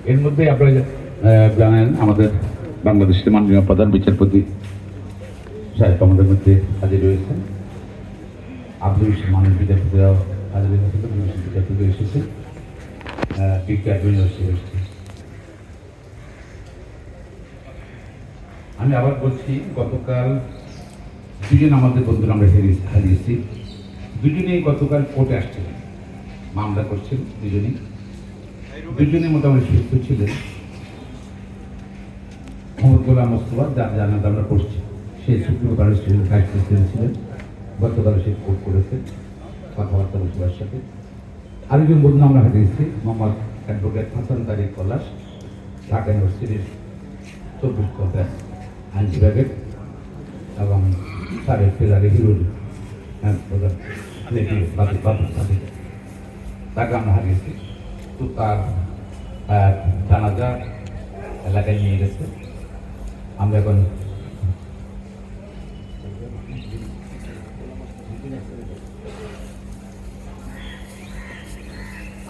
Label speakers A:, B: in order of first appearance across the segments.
A: এর মধ্যে আপনারা জানেন আমাদের বাংলাদেশের মাননীয় প্রধান বিচারপতি সাহেব আমাদের মধ্যে হাজির রয়েছেন। আব্দুল মাননীয় বিচারপতিরাও হাজির হয়েছিল, বিচারপতি এসেছে, এসেছে। আমি আবার বলছি, গতকাল দুজন আমাদের বন্ধুরা আমরা হারিয়েছি। দুজনেই গতকাল কোর্টে আসছিলেন, মামলা করছেন দুজনেই মোটামুটি সুস্থ ছিলেন। মোহাম্মদ গোলাম মোস্তফা, যার জানাতে আমরা পড়ছি, সে সুপ্রিম কোর্টের ভাইস প্রেসিডেন্ট ছিলেন। গতকাল সে কোর্ট করেছেন কথাবার্তা বসবার সাথে। আরেকজন বন্ধু আমরা হারিয়েছি, মোহাম্মদ অ্যাডভোকেট হাসান তারিক পলাশ, ঢাকা ইউনিভার্সিটির 24 ঘন্টা আইন বিভাগের এবং সাবেক ফেজারি হিরুল তাকে আমরা হারিয়েছি। তো তার জানাজা এলাকায় নিয়ে গেছে। আমরা এখন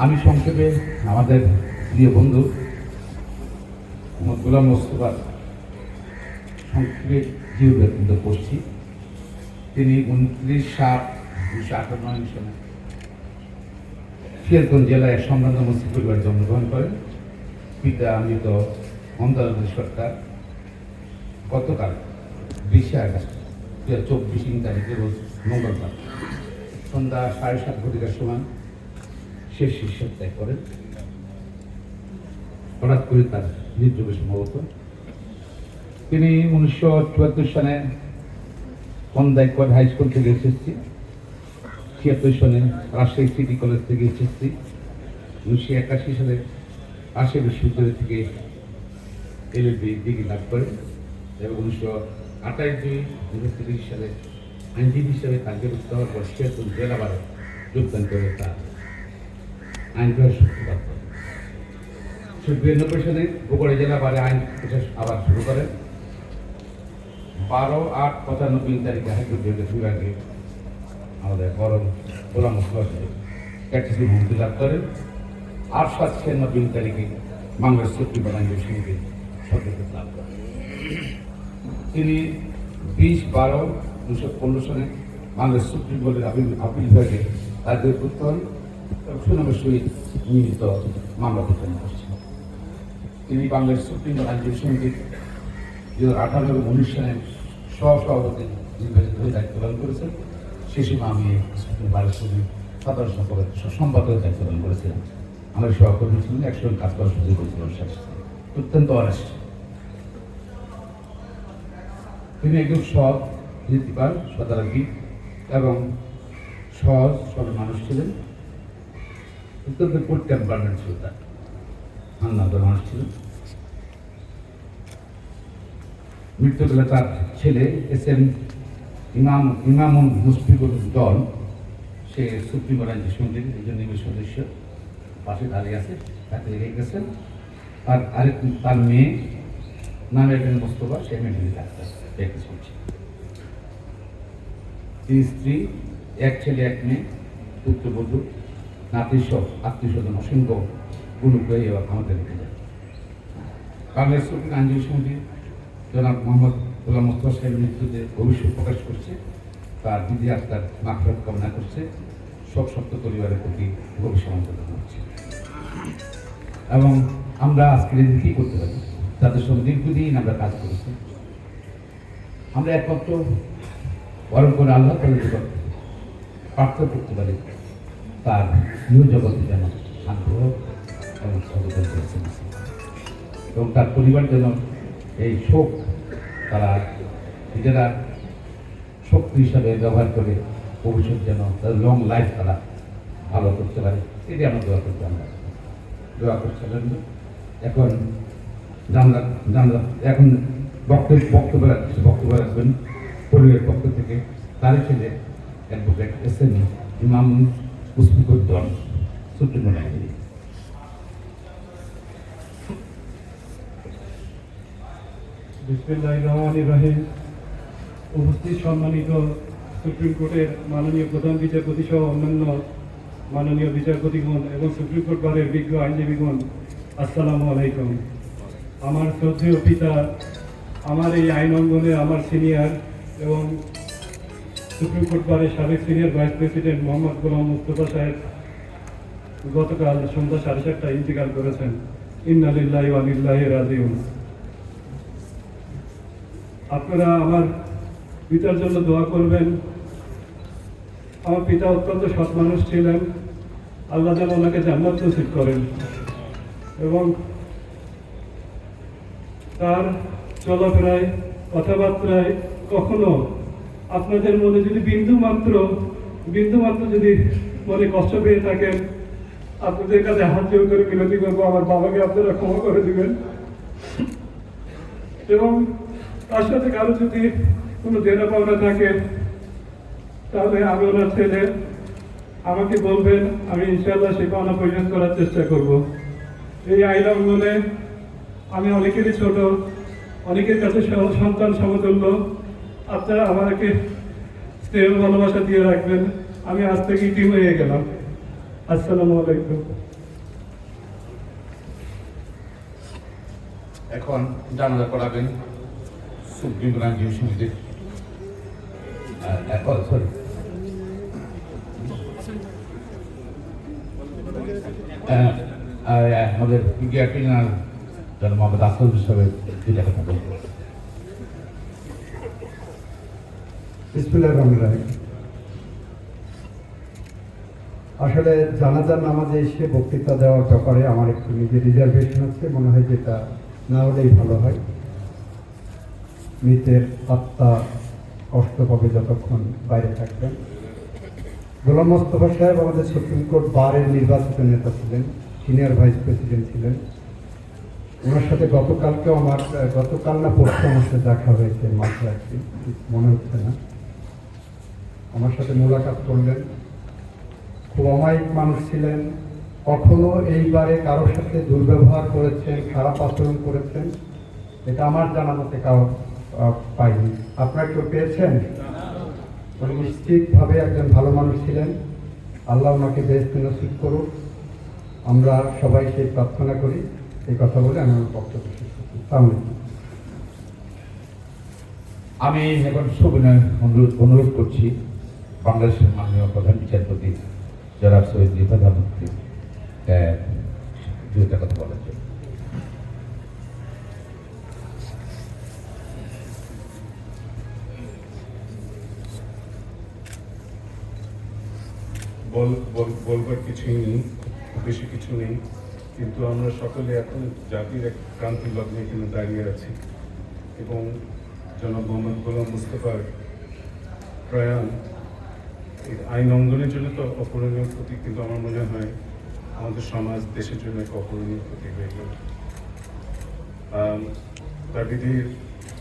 A: আমি সংক্ষেপে আমাদের প্রিয় বন্ধু মোহাম্মদ গোলাম মোস্তফার সংক্ষেপে জীব ব্যক্তিত্ব করছি। তিনি 29/7/1958 সালে সিরাজগঞ্জ জেলায় সম্ভ্রান্ত মুসলিম পরিবারে জন্মগ্রহণ করেন। পিতা মৃত মমতাজ সরকার গতকাল 20 আগস্ট 2024 তারিখে রোজ মঙ্গলবার সন্ধ্যা 7:30 ঘটিকার সময় শেষ নিঃশ্বাস ত্যাগ করেন। হঠাৎ করে তার মৃত্যু সম্ভবত। তিনি 1974 সালে কন্দাই কোয়াড হাই স্কুল থেকে এসেছি, 76 সালে রাজশাহী সিটি কলেজ থেকে এসেছি, 1981 সালে রাজশাহী বিশ্ববিদ্যালয় থেকে এলএলবি ডিগ্রি লাভ করেন এবং 1928-2030 সালে আইনজীবী হিসাবে কার্যরত হওয়ার পর সিরাজগঞ্জ জেলা বারে যোগদান করে তার আইন পেশার সূত্রপাত করেন। 1992 সালে বগুড়া জেলা বারে আইন পেশা আবার শুরু করেন। 12/8/95 তারিখে হাইকোর্ট বিভাগে আমাদের বরং গোলাম মোস্তফা প্র্যাকটিসিং মুক্তি লাভ করেন। 8/7/96 তারিখে বাংলাদেশ সুপ্রিম কোর্ট আইনজীবী সমিতির সদস্য লাভ করেন। তিনি 20/12/2015 সালে বাংলাদেশ সুপ্রিম কোর্টের আপিল বিভাগে তাদের উত্তর সুনামের সহিত নিয়মিত মামলা প্রচার করছেন। তিনি বাংলাদেশ সুপ্রিম কোর্ট আইনজীবী সমিতির 2018 এবং 19 সালে সহসভাপতি নির্বাচিত হয়ে দায়িত্ব পালন করেছেন। সে সময় আমি বাংলাদেশের সাধারণ সম্পাদকের দায়িত্ব পালন করেছিলাম। আমাদের সহকর্মী ছিলেন, একসঙ্গে কাজ করার সুযোগ করেছিলাম। অত্যন্ত অনেস্ট। তিনি একজন সৎ, নীতিবান, সদারোগী এবং সহজ সরল মানুষ ছিলেন। অত্যন্ত গুড টেম্পারমেন্ট ছিল তার, আন্নাদের মানুষ ছিলেন। মৃত্যুবেলা তার ছেলে এস.এম. ইমামুল মুশফিকুর দল, সে সুপ্রিম কোর্ট আইনজীবী সমিতির একজন নির্বাহী সদস্য, পাশে দাঁড়িয়ে আছে, তাকে রেখে গেছেন। আর তার মেয়ে নামে একজন মোস্তফা, সে মেডিকেল ডাক্তার প্র্যাকটিস করছে। তিন স্ত্রী, এক ছেলে এক মেয়ে, পুত্রবধূ, নাতি সব আত্মীয় স্বজন অসংখ্য গুরু হয়ে আমাদের রেখে যায়। বাংলাদেশ সুপ্রিম আইনজীবী সমিতি জনাব মোহাম্মদ গোলাম মোস্তফা সাহেবের মৃত্যুতে ভবিষ্যৎ প্রকাশ করছে, তার বিধি আত্মার মাগফিরাত কামনা করছে, সব সত্য পরিবারের প্রতি গভীর সমবেদনা জানাচ্ছে। এবং আমরা আজকে কী করতে পারি, তাদের সঙ্গে দীর্ঘদিন আমরা কাজ করেছি। আমরা একমাত্র বরং করে আল্লাহ তাআলার নিকট প্রার্থনা করতে পারি তার নিজ জগতে যেন শান্তি হোক এবং সচেতন করেছেন এবং তার পরিবার যেন এই শোক তারা নিজেরা শক্তি হিসাবে ব্যবহার করে ভবিষ্যৎ যেন তার লং লাইফ তারা ভালো করতে পারে, এটি আমরা দোয়া করছিলেন। এখন এখন বক্তব্য রাখবেন পরিবারের পক্ষ থেকে তারই ছেলে অ্যাডভোকেট এস.এম. ইমামুল মুশফিকুর দল, সুপ্রিম কোর্ট আইনজীবী।
B: বিসমিল্লাহির রহমানির রহিম। উপস্থিত সম্মানিত সুপ্রিম কোর্টের মাননীয় প্রধান বিচারপতি সহ অন্যান্য মাননীয় বিচারপতিগণ এবং সুপ্রিম কোর্ট বারের বিজ্ঞ আইনজীবীগণ, আসসালামু আলাইকুম। আমার শ্রদ্ধেয় পিতা, আমার এই আইন অঙ্গনে আমার সিনিয়র এবং সুপ্রিম কোর্ট বারের সাবেক senior vice president Mohammad Golam Mustafa সাহেব গতকাল সন্ধ্যা 7:30টায় ইন্তেকাল করেছেন। ইন্না লিল্লাহি ওয়া ইন্না ইলাইহি রাজিউন। আপনারা আমার পিতার জন্য দোয়া করবেন। আমার পিতা অত্যন্ত সৎ মানুষ ছিলেন। আল্লাহ যেন ওনাকে জান্নাত নসিব করেন এবং তার চলাফেরায় কথাবার্তায় কখনো আপনাদের মনে যদি বিন্দু মাত্র যদি মনে কষ্ট পেয়ে থাকেন, আপনাদের কাছে হাত জোর করে বিনতি করবো আমার বাবাকে আপনারা ক্ষমা করে দিবেন। এবং তার সাথে কারো যদি কোনো দেনা পাওনা থাকে তাহলে আমি ওনার ছেলে, আমাকে বলবেন, আমি ইনশাআল্লাহ সেই পাওনা পরিশোধ করার চেষ্টা করব। এই আইন অঙ্গনে আমি অনেকেরই ছোট, অনেকের কাছে সন্তান সমতুল্য। আপনারা আমাকে স্নেহ ভালোবাসা দিয়ে রাখবেন। আমি আজ থেকে টিম হয়ে গেলাম। আসসালামু আলাইকুম।
A: এখন জানাজা করাবেন সুপ্রিম কোর্ট আইনজীবী সমিতির সরি আমাদের ইন্ডিয়া ট্রেনার যারা মোহাম্মদ আসল হিসাবে দুইটা কথা বলবো।
C: বিসমিল্লাহির রহমানির রহিম। আসলে জানাজার নামাজে এসে বক্তৃতা দেওয়ার ব্যাপারে আমার একটু নিজের রিজার্ভেশন আছে, মনে হয় যেটা না হলেই ভালো হয়। মৃতের আত্মা কষ্ট পাবে যতক্ষণ বাইরে থাকবেন। গোলাম মোস্তফা সাহেব আমাদের সুপ্রিম কোর্ট বারের নির্বাচিত নেতা ছিলেন, সিনিয়র ভাইস প্রেসিডেন্ট ছিলেন। ওনার সাথে গতকাল না পরশু আমার সাথে দেখা হয়েছে, মাত্র একদিন, মনে হচ্ছে না। আমার সাথে মোলাকাত করলেন। খুব অমায়িক মানুষ ছিলেন। কখনো এইবারে কারোর সাথে দুর্ব্যবহার করেছেন, খারাপ আচরণ করেছেন, এটা আমার জানা মতে কারো পাইনি। আপনারা কেউ পেয়েছেন? উনি নিশ্চিতভাবে একজন ভালো মানুষ ছিলেন। আল্লাহ ওনাকে বেহেশত নসিব করুক, আমরা সবাই সেই প্রার্থনা করি। এই কথা বলে আমি আমার বক্তব্য শেষ করছি। আসসালামু আলাইকুম।
A: আমি এখন সবিনয় অনুরোধ করছি বাংলাদেশের মাননীয় প্রধান বিচারপতি জনাব সৈয়দ রিফাত আহমদকে দুইটা কথা বলার জন্য।
D: বলবার কিছুই নেই, বেশি কিছু নেই, কিন্তু আমরা সকলে এখন জাতির এক ক্রান্তি লগ্নে এখানে দাঁড়িয়ে আছি এবং জনাব মোহাম্মদ গোলাম মুস্তফার প্রয়াণ এই আইন অঙ্গনের জন্য তো অপূরণীয় ক্ষতি, কিন্তু আমার মনে হয় আমাদের সমাজ দেশের জন্য এক অপূরণীয় ক্ষতি হয়ে গেল। তার বিধির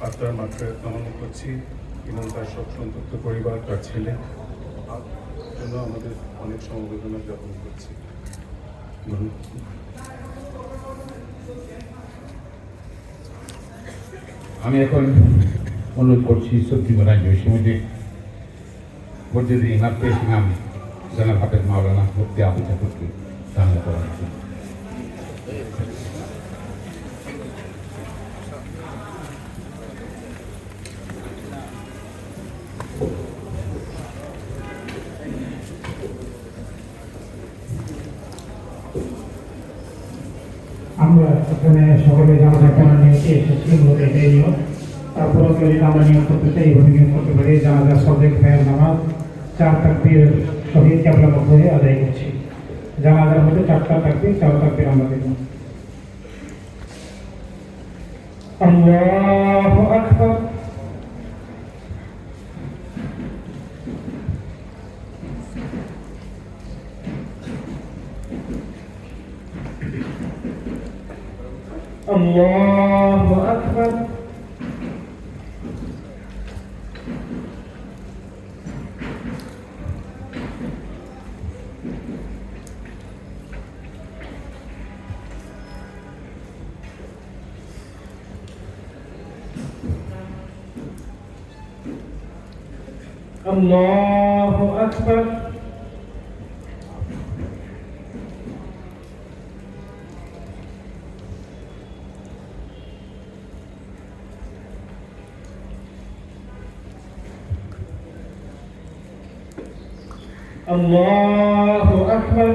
D: আত্মার মাত্রায় কামনা করছি এবং তার সব সন্তপ্ত পরিবার, তার ছেলে জন্য আমাদের অনেক সমবেদনা জ্ঞাপন করছি।
A: আমি এখন অনুরোধ করছি সুপ্রিম কোর্ট আইনজীবী সমিতির মসজিদের ইমাম পেশ ইমাম জনাব হাফেজ মাওলানা মুফতি আবু জাফরকে জানাজা করার জন্য।
E: আমরা এখানে সকলে জানাজা করার নিয়তে এসেছি, মূলত এটাই নিয়ম। তারপরে যদি আমরা নিয়ম করতে চাই এইভাবে নিয়ম করতে পারি। জানাজা সদেক ভাইয়ের নামাজ 4 তাকবীর শহীদ কেবলামুখ হয়ে আদায় করছি। জানাজার মধ্যে 4টা তাকবীর, 4 তাকবীর আমরা দেব। আল্লাহু আকবার। আল্লাহু আকবার। আল্লাহু আকবার। الله أكبر.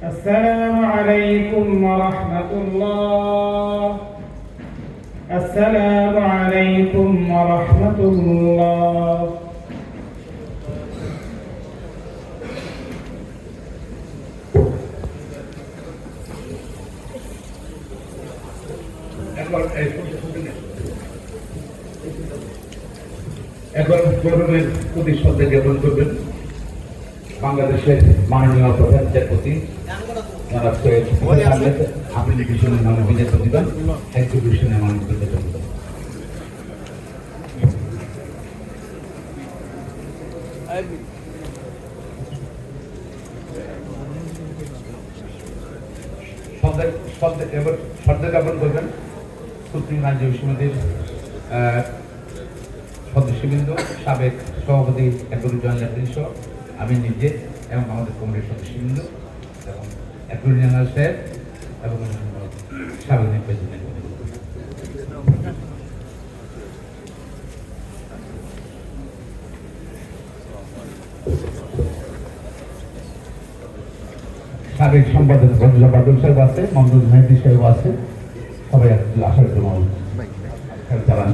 E: السلام عليكم ورحمة الله. السلام عليكم ورحمة الله.
A: এখন গৌরবের প্রতি শ্রদ্ধা জ্ঞাপন করবেন বাংলাদেশের মাননীয় প্রধান বিচারপতি জনাব সৈয়দ মোহাম্মদ আহমেদ অ্যাপ্লিকেশনের নামে বিজয় প্রতিদান এক্সিবিশনের মাননীয় বিচারপতি। এবার শ্রদ্ধা জ্ঞাপন করবেন সুপ্রিম আইনজীবী সমিতির সদস্যবৃন্দ, সাবেক সভাপতি অ্যাডভোকেট জয়নাল সহ আমি নিজে এবং আমাদের কমিটির সদস্যবৃন্দ এবং অ্যাটর্নি জেনারেল সাহেব এবং সাবেক প্রেসিডেন্ট। সাবেক সম্পাদক বদরুল্লাহ বাদল সাহেব আছে, মমদুল মেহদি সাহেব আছে, সবাই আসার জন্য চালান।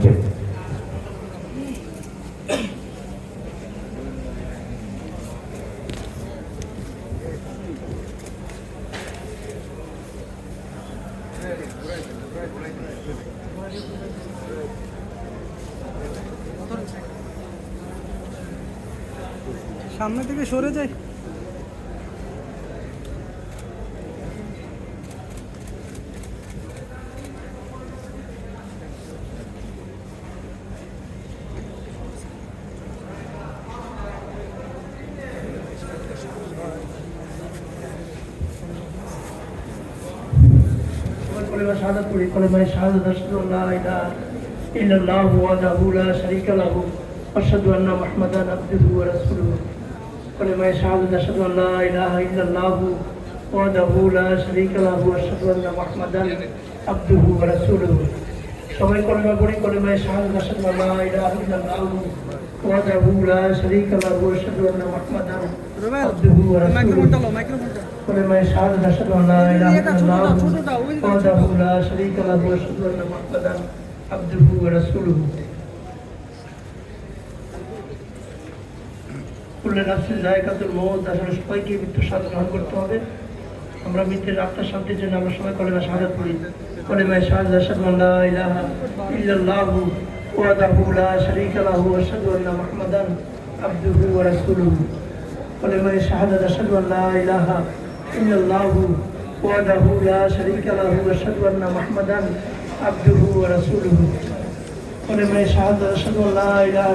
F: সামনে থেকে সরে যায়।
G: শাহাদাত পড়ি কলেমায়ে শাহাদাত আশহাদু আল্লা ইলাহা ইল্লাল্লাহু ওয়াহদাহু লা শারীকা লাহু ওয়া আশহাদু আন্না মুহাম্মাদান আবদুহু ওয়া রাসূলুহু। কলেমায়ে শাহাদাত আশহাদু আল্লা ইলাহা ইল্লাল্লাহু ওয়াহদাহু লা শারীকা লাহু ওয়া আশহাদু আন্না মুহাম্মাদান আবদুহু ওয়া রাসূলুহু। সবাই কলেমা পড়ি কলেমায়ে শাহাদাত আশহাদু আল্লা ইলাহা ইল্লাল্লাহু ওয়াহদাহু লা শারীকা লাহু ওয়া আশহাদু আন্না মুহাম্মাদান আবদুহু ওয়া রাসূলুহু। কলেমায়ে শাহাদাত আশহাদু আল্লা ইলাহা ইল্লাল্লাহু ওয়াহদাহু লা শারীকা লাহু ওয়া আশহাদু আন্না মুহাম্মাদান আবদুহু ওয়া রাসূলুহু। কুল্লু নাফসিন যায়কাতুল মউত, আসলে সবাইকে মৃত্যুর স্বাদ গ্রহণ করতে হবে। আমরা মৃত্যুর আত্মার শান্তির জন্য আমরা সবাই কলেমা শাহাদাত পড়ি। কলেমায়ে শাহাদাত আশহাদু আল্লা ইলাহা ইল্লাল্লাহু ওয়াহদাহু লা শারীকা লাহু ওয়া আশহাদু আন্না মুহাম্মাদান আবদুহু ওয়া রাসূলুহু। কলেমায়ে শাহাদাত আশহাদু আল্লা ইলাহা ইল্লাল্লাহু ওয়াহদাহু লা শারীকা লাহু ওয়া আশহাদু আন্না মুহাম্মাদান আবদুহু ওয়া রাসূলুহু। কলেমায়ে শাহাদাত আশহাদু আল্লা ইলাহা